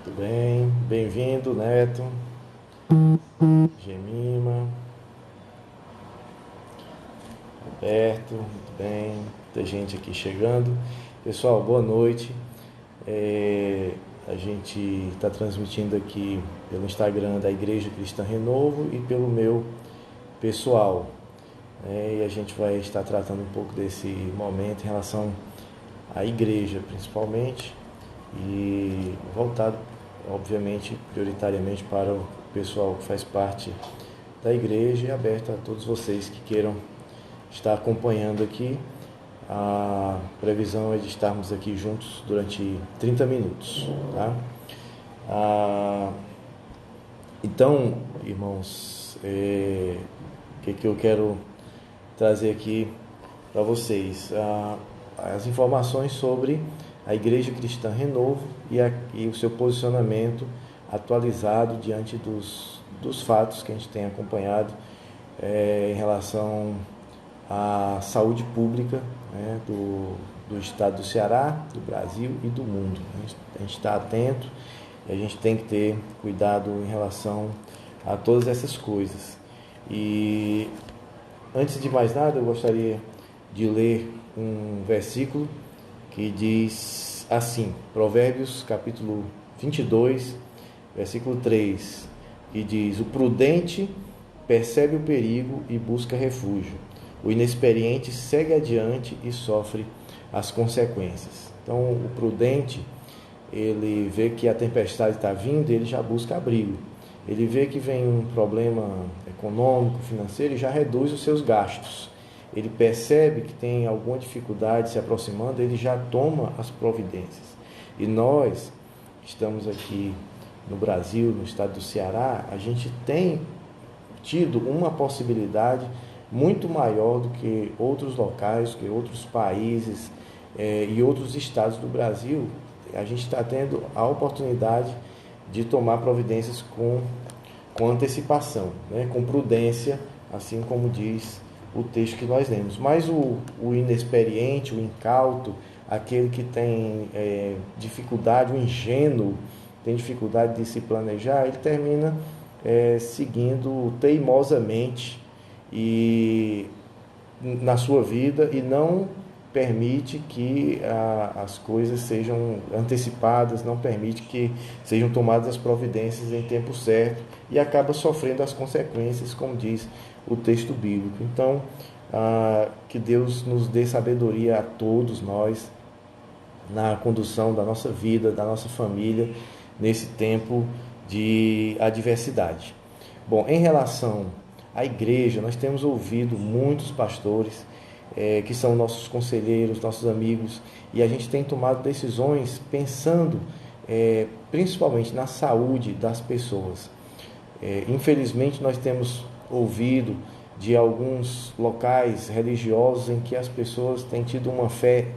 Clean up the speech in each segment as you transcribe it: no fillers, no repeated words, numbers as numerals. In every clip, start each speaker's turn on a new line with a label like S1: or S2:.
S1: Tudo bem? Bem-vindo, Neto, Gemima, Roberto, muito bem. Muita gente aqui chegando. Pessoal, boa noite. A gente está transmitindo aqui pelo Instagram da Igreja Cristã Renovo e pelo meu pessoal. E a gente vai estar tratando um pouco desse momento em relação à igreja, principalmente, e voltado, obviamente, prioritariamente para o pessoal que faz parte da igreja e aberto a todos vocês que queiram estar acompanhando aqui. A previsão é de estarmos aqui juntos durante 30 minutos, tá? Então, irmãos, o que eu quero trazer aqui para vocês? As informações sobre a Igreja Cristã Renovo e o seu posicionamento atualizado diante dos fatos que a gente tem acompanhado em relação à saúde pública, né, do estado do Ceará, do Brasil e do mundo. A gente está atento e a gente tem que ter cuidado em relação a todas essas coisas. E antes de mais nada, eu gostaria de ler um versículo que diz assim, Provérbios capítulo 22, versículo 3, que diz: o prudente percebe o perigo e busca refúgio. O inexperiente segue adiante e sofre as consequências. Então, o prudente, ele vê que a tempestade está vindo, ele já busca abrigo. Ele vê que vem um problema econômico, financeiro e já reduz os seus gastos. Ele percebe que tem alguma dificuldade se aproximando, ele já toma as providências. E nós estamos aqui no Brasil, no estado do Ceará, a gente tem tido uma possibilidade muito maior do que outros locais, que outros países e outros estados do Brasil. A gente está tendo a oportunidade de tomar providências com antecipação, né? Com prudência, assim como diz o texto que nós lemos. Mas o inexperiente, o incauto, aquele que tem dificuldade, o ingênuo, tem dificuldade de se planejar, ele termina seguindo teimosamente e na sua vida e não permite que as coisas sejam antecipadas, não permite que sejam tomadas as providências em tempo certo e acaba sofrendo as consequências, como diz o texto bíblico. Então, que Deus nos dê sabedoria a todos nós na condução da nossa vida, da nossa família, nesse tempo de adversidade. Bom, em relação à igreja, nós temos ouvido muitos pastores que são nossos conselheiros, nossos amigos, e a gente tem tomado decisões pensando principalmente na saúde das pessoas. Infelizmente, nós temos ouvido de alguns locais religiosos em que as pessoas têm tido uma fé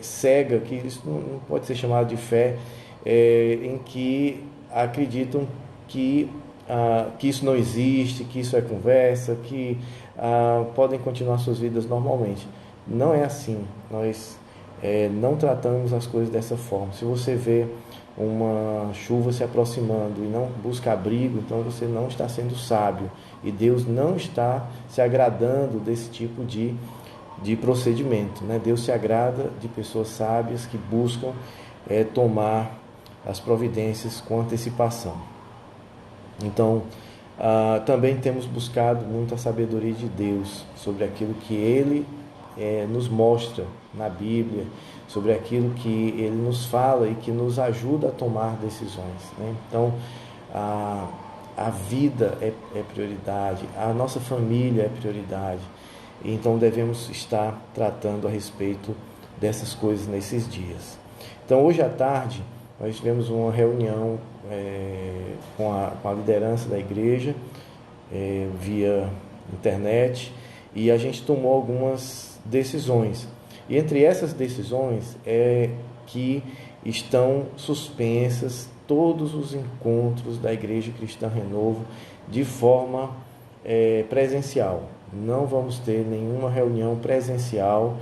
S1: cega, que isso não pode ser chamado de fé, em que acreditam que isso não existe, que isso é conversa, que podem continuar suas vidas normalmente. Não é assim. Nós não tratamos as coisas dessa forma. Se você vê uma chuva se aproximando e não busca abrigo, então você não está sendo sábio. E Deus não está se agradando desse tipo de procedimento, né? Deus se agrada de pessoas sábias que buscam tomar as providências com antecipação. Então, também temos buscado muito a sabedoria de Deus sobre aquilo que Ele nos mostra na Bíblia, sobre aquilo que Ele nos fala e que nos ajuda a tomar decisões, né? Então, a vida é prioridade, a nossa família é prioridade. Então devemos estar tratando a respeito dessas coisas nesses dias. Então hoje à tarde nós tivemos uma reunião com a liderança da igreja via internet e a gente tomou algumas decisões. E entre essas decisões é que estão suspensas todos os encontros da Igreja Cristã Renovo de forma presencial. Não vamos ter nenhuma reunião presencial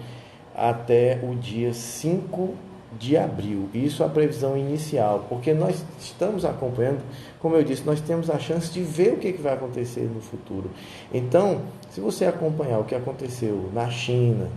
S1: até o dia 5 de abril. Isso é a previsão inicial, porque nós estamos acompanhando, como eu disse, nós temos a chance de ver o que vai acontecer no futuro. Então, se você acompanhar o que aconteceu na China,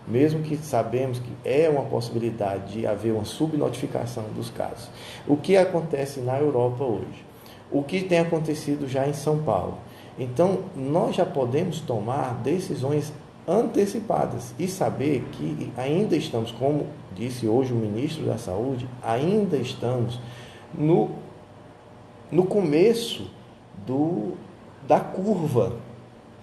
S1: mesmo que sabemos que é uma possibilidade de haver uma subnotificação dos casos, o que acontece na Europa hoje, o que tem acontecido já em São Paulo, então nós já podemos tomar decisões antecipadas e saber que ainda estamos, como disse hoje o ministro da Saúde, ainda estamos no começo da curva,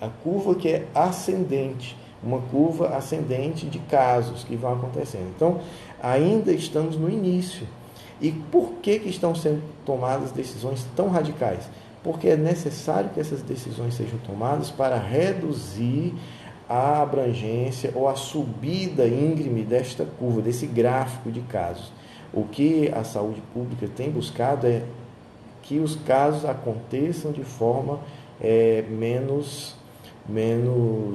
S1: a curva que é ascendente, uma curva ascendente de casos que vão acontecendo. Então, ainda estamos no início. E por que estão sendo tomadas decisões tão radicais? Porque é necessário que essas decisões sejam tomadas para reduzir a abrangência ou a subida íngreme desta curva, desse gráfico de casos. O que a saúde pública tem buscado é que os casos aconteçam de forma menos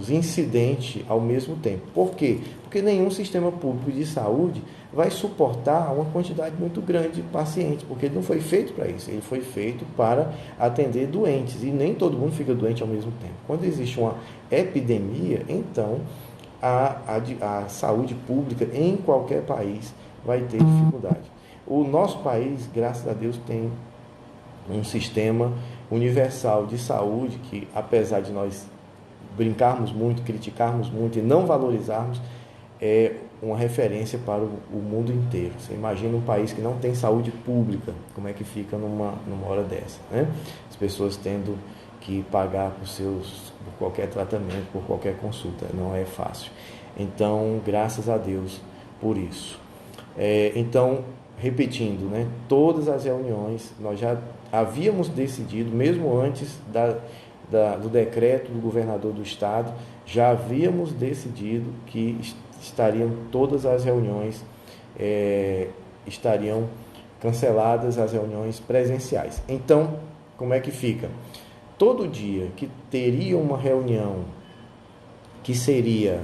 S1: incidente ao mesmo tempo. Por quê? Porque nenhum sistema público de saúde vai suportar uma quantidade muito grande de pacientes, porque ele não foi feito para isso, ele foi feito para atender doentes, e nem todo mundo fica doente ao mesmo tempo. Quando existe uma epidemia, então a saúde pública em qualquer país vai ter dificuldade. O nosso país, graças a Deus, tem um sistema universal de saúde que, apesar de nós brincarmos muito, criticarmos muito e não valorizarmos, é uma referência para o mundo inteiro. Você imagina um país que não tem saúde pública, como é que fica numa hora dessa, né? As pessoas tendo que pagar por qualquer tratamento, por qualquer consulta, não é fácil. Então, graças a Deus por isso. Então, repetindo, né, todas as reuniões, nós já havíamos decidido, mesmo antes do decreto do governador do estado, já havíamos decidido que todas as reuniões estariam canceladas, as reuniões presenciais. Então, como é que fica? Todo dia que teria uma reunião que seria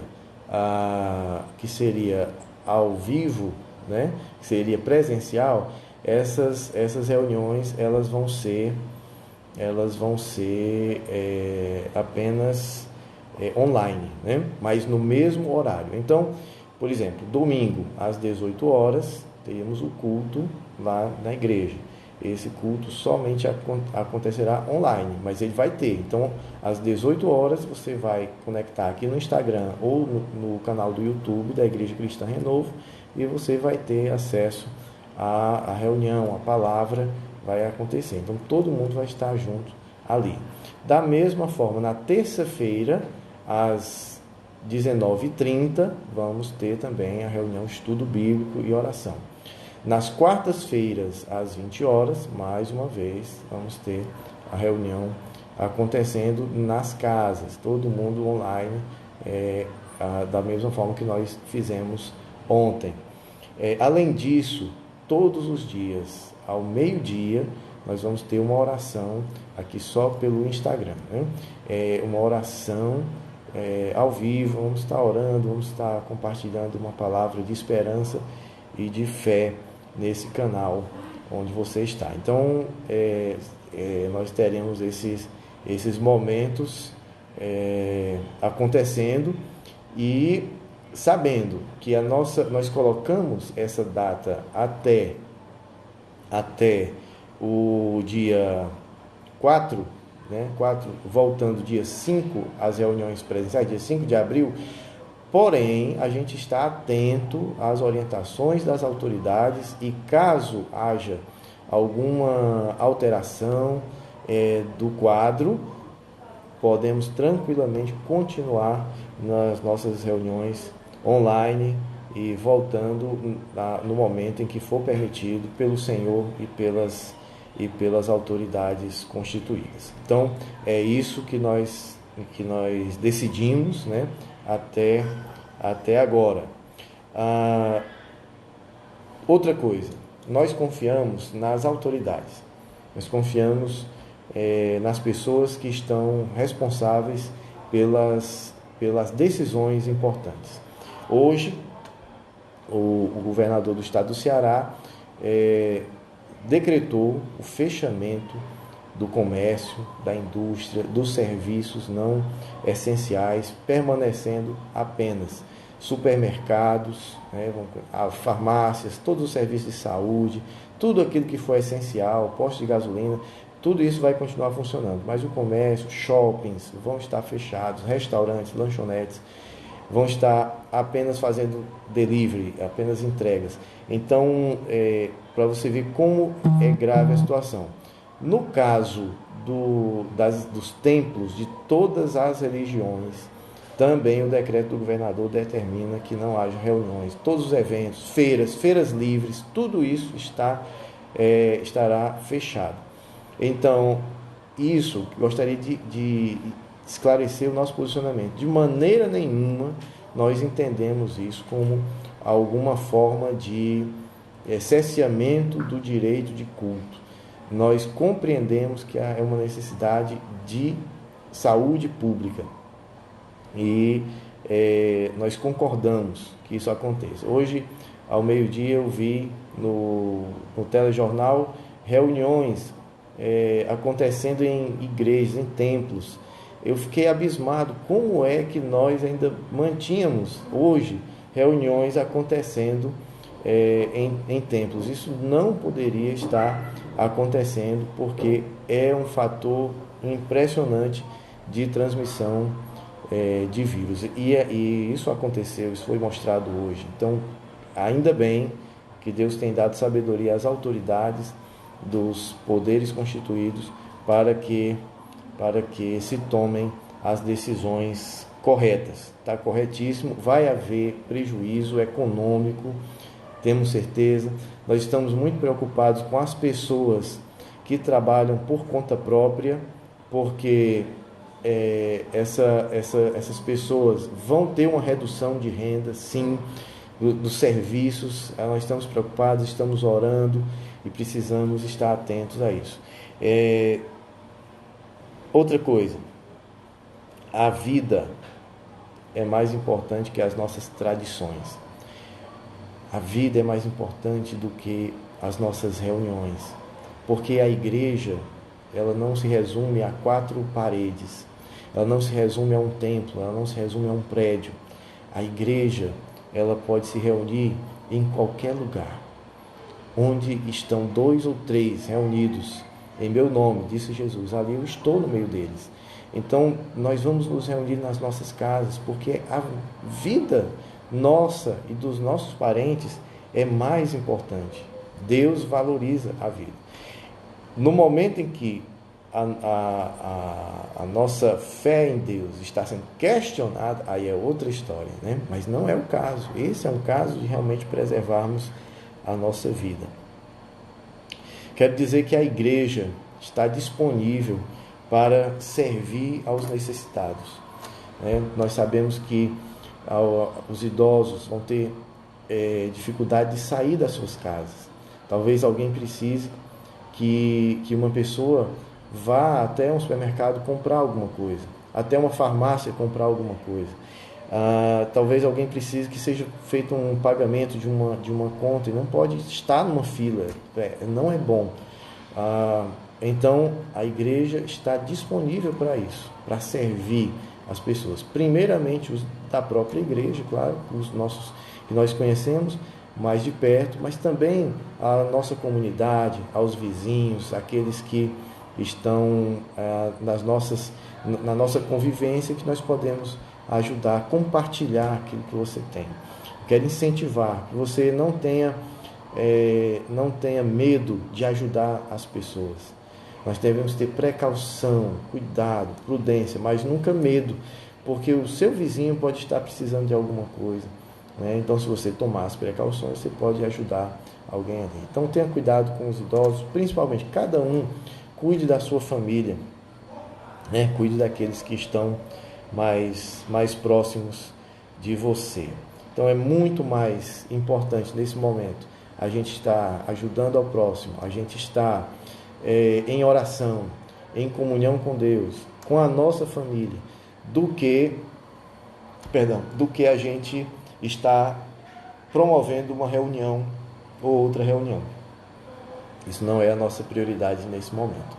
S1: ao vivo, né, que seria presencial, essas reuniões elas vão ser apenas online, né? Mas no mesmo horário. Então, por exemplo, domingo às 18 horas teríamos o culto lá na igreja. Esse culto somente acontecerá online, mas ele vai ter. Então, às 18 horas você vai conectar aqui no Instagram ou no canal do YouTube da Igreja Cristã Renovo, e você vai ter acesso à reunião, a palavra vai acontecer. Então, todo mundo vai estar junto ali. Da mesma forma, na terça-feira, às 19h30, vamos ter também a reunião Estudo Bíblico e Oração. Nas quartas-feiras, às 20 horas, mais uma vez, vamos ter a reunião acontecendo nas casas, todo mundo online, da mesma forma que nós fizemos ontem. Além disso, todos os dias, ao meio-dia, nós vamos ter uma oração aqui só pelo Instagram, né? Uma oração ao vivo, vamos estar orando, vamos estar compartilhando uma palavra de esperança e de fé nesse canal onde você está. Então, nós teremos esses momentos acontecendo, e sabendo que nós colocamos essa data até o dia 4, né? 4, voltando dia 5 às reuniões presenciais, dia 5 de abril, porém, a gente está atento às orientações das autoridades, e caso haja alguma alteração do quadro, podemos tranquilamente continuar nas nossas reuniões online e voltando no momento em que for permitido pelo Senhor e pelas autoridades constituídas. Então, é isso que nós decidimos, né, até agora. Outra coisa, nós confiamos nas autoridades, nós confiamos nas pessoas que estão responsáveis pelas decisões importantes. Hoje, o governador do estado do Ceará decretou o fechamento do comércio, da indústria, dos serviços não essenciais, permanecendo apenas supermercados, né, farmácias, todos os serviços de saúde, tudo aquilo que for essencial, postos de gasolina, tudo isso vai continuar funcionando, mas o comércio, shoppings vão estar fechados, restaurantes, lanchonetes vão estar apenas fazendo delivery, apenas entregas. Então, para você ver como é grave a situação. No caso dos templos de todas as religiões, também o decreto do governador determina que não haja reuniões, todos os eventos, feiras livres, tudo isso estará fechado. Então, isso, gostaria de esclarecer o nosso posicionamento. De maneira nenhuma nós entendemos isso como alguma forma de cerceamento do direito de culto. Nós compreendemos que é uma necessidade de saúde pública e nós concordamos que isso aconteça. Hoje, ao meio-dia, eu vi no telejornal reuniões acontecendo em igrejas, em templos. Eu fiquei abismado como é que nós ainda mantínhamos hoje reuniões acontecendo em templos. Isso não poderia estar acontecendo, porque é um fator impressionante de transmissão de vírus. E isso aconteceu, isso foi mostrado hoje. Então, ainda bem que Deus tem dado sabedoria às autoridades dos poderes constituídos para que se tomem as decisões corretas. Está corretíssimo, vai haver prejuízo econômico, temos certeza. Nós estamos muito preocupados com as pessoas que trabalham por conta própria, porque essas pessoas vão ter uma redução de renda, sim, dos serviços. Nós estamos preocupados, estamos orando e precisamos estar atentos a isso. Outra coisa, a vida é mais importante que as nossas tradições. A vida é mais importante do que as nossas reuniões, porque a igreja, ela não se resume a 4 paredes, ela não se resume a um templo, ela não se resume a um prédio. A igreja, ela pode se reunir em qualquer lugar, onde estão 2 ou 3 reunidos em meu nome, disse Jesus, ali eu estou no meio deles. Então, nós vamos nos reunir nas nossas casas, porque a vida nossa e dos nossos parentes é mais importante. Deus valoriza a vida. No momento em que a nossa fé em Deus está sendo questionada, aí é outra história, né? Mas não é o caso. Esse é um caso de realmente preservarmos a nossa vida. Quero dizer que a igreja está disponível para servir aos necessitados. Nós sabemos que os idosos vão ter dificuldade de sair das suas casas. Talvez alguém precise que uma pessoa vá até um supermercado comprar alguma coisa, até uma farmácia comprar alguma coisa. Talvez alguém precise que seja feito um pagamento de uma conta e não pode estar numa fila, não é bom. Então a igreja está disponível para isso, para servir as pessoas, primeiramente os da própria igreja, claro, os nossos que nós conhecemos mais de perto, mas também a nossa comunidade, aos vizinhos, aqueles que estão na nossa convivência, que nós podemos ajudar, compartilhar aquilo que você tem. Quero incentivar que você não tenha medo de ajudar as pessoas. Nós devemos ter precaução, cuidado, prudência, mas nunca medo, porque o seu vizinho pode estar precisando de alguma coisa, né? Então, se você tomar as precauções, você pode ajudar alguém ali. Então, tenha cuidado com os idosos, principalmente cada um cuide da sua família, né? Cuide daqueles que estão mais próximos de você. Então, é muito mais importante nesse momento a gente estar ajudando ao próximo, a gente estar em oração, em comunhão com Deus, com a nossa família, do que a gente está promovendo uma reunião ou outra reunião. Isso não é a nossa prioridade nesse momento.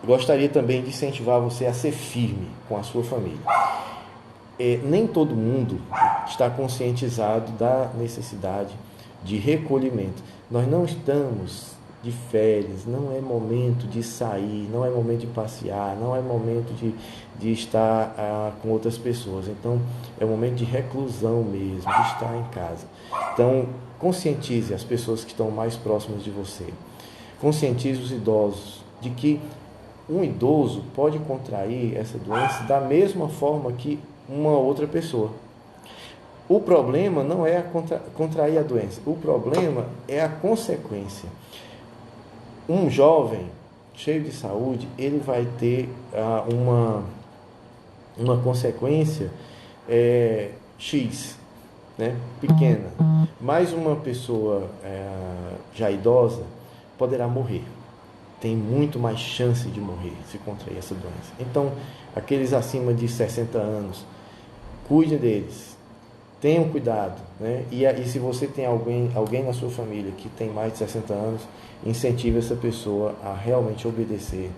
S1: Gostaria também de incentivar você a ser firme com a sua família. Nem todo mundo está conscientizado da necessidade de recolhimento. Nós não estamos de férias, não é momento de sair, não é momento de passear, não é momento de estar com outras pessoas. Então, é um momento de reclusão mesmo, de estar em casa. Então, conscientize as pessoas que estão mais próximas de você. Conscientize os idosos de que um idoso pode contrair essa doença da mesma forma que uma outra pessoa. O problema não é contrair a doença, o problema é a consequência. Um jovem cheio de saúde, ele vai ter uma consequência X, né, pequena, mas uma pessoa já idosa poderá morrer. Tem muito mais chance de morrer se contrair essa doença. Então, aqueles acima de 60 anos, cuide deles, tenham cuidado, né? E se você tem alguém na sua família que tem mais de 60 anos, incentive essa pessoa a realmente obedecer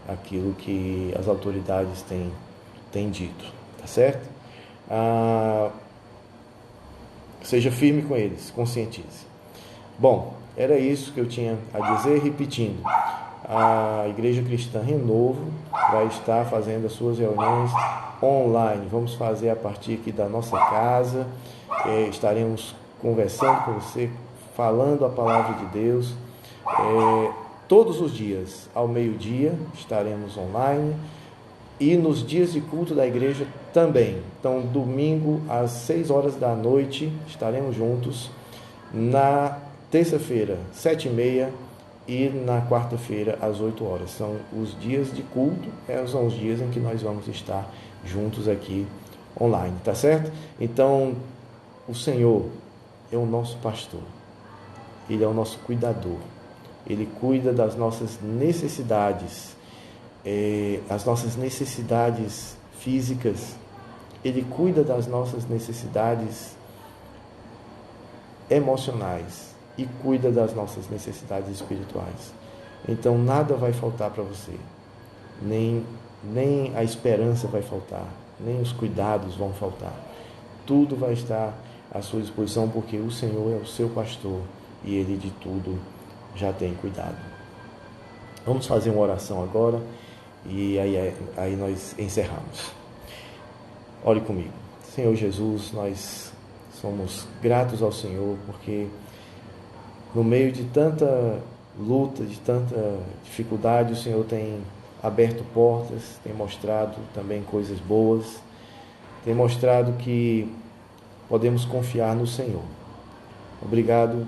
S1: aquilo que as autoridades têm dito, tá certo? Seja firme com eles, conscientize. Bom, era isso que eu tinha a dizer. Repetindo, a Igreja Cristã Renovo vai estar fazendo as suas reuniões online. Vamos fazer a partir aqui da nossa casa. Estaremos conversando com você, falando a palavra de Deus. Todos os dias, ao meio-dia, estaremos online. E nos dias de culto da igreja também. Então, domingo às 6 horas da noite, estaremos juntos. Na terça-feira, 7h30, e na quarta-feira, às 8 horas. São os dias de culto, são os dias em que nós vamos estar juntos aqui online, tá certo? Então, o Senhor é o nosso pastor, Ele é o nosso cuidador, Ele cuida das nossas necessidades, as nossas necessidades físicas, Ele cuida das nossas necessidades emocionais, e cuida das nossas necessidades espirituais. Então nada vai faltar para você, nem a esperança vai faltar, nem os cuidados vão faltar. Tudo vai estar à sua disposição, porque o Senhor é o seu pastor e Ele de tudo já tem cuidado. Vamos fazer uma oração agora e aí nós encerramos. Ore comigo. Senhor Jesus, nós somos gratos ao Senhor, porque no meio de tanta luta, de tanta dificuldade, o Senhor tem aberto portas, tem mostrado também coisas boas, tem mostrado que podemos confiar no Senhor. Obrigado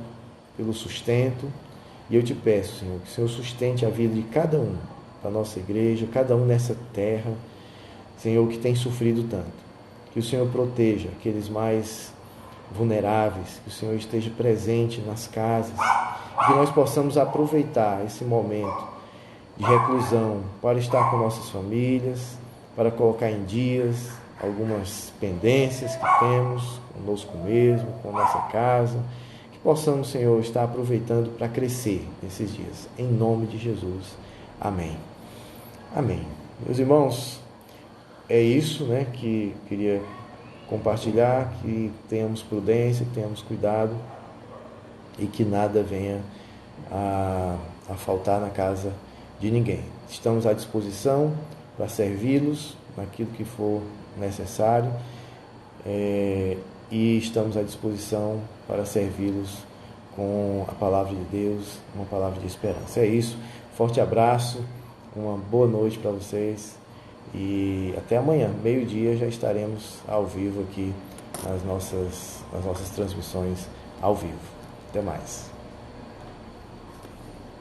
S1: pelo sustento, e eu te peço, Senhor, que o Senhor sustente a vida de cada um da nossa igreja, cada um nessa terra, Senhor, que tem sofrido tanto. Que o Senhor proteja aqueles mais vulneráveis, que o Senhor esteja presente nas casas, que nós possamos aproveitar esse momento de reclusão para estar com nossas famílias, para colocar em dias algumas pendências que temos conosco mesmo, com a nossa casa, que possamos, Senhor, estar aproveitando para crescer nesses dias, em nome de Jesus. Amém. Amém. Meus irmãos, é isso, né, que queria compartilhar, que tenhamos prudência, que tenhamos cuidado e que nada venha a faltar na casa de ninguém. Estamos à disposição para servi-los naquilo que for necessário, e estamos à disposição para servi-los com a palavra de Deus, uma palavra de esperança. É isso. Forte abraço, uma boa noite para vocês. E até amanhã, meio-dia, já estaremos ao vivo aqui nas nossas transmissões ao vivo. Até mais.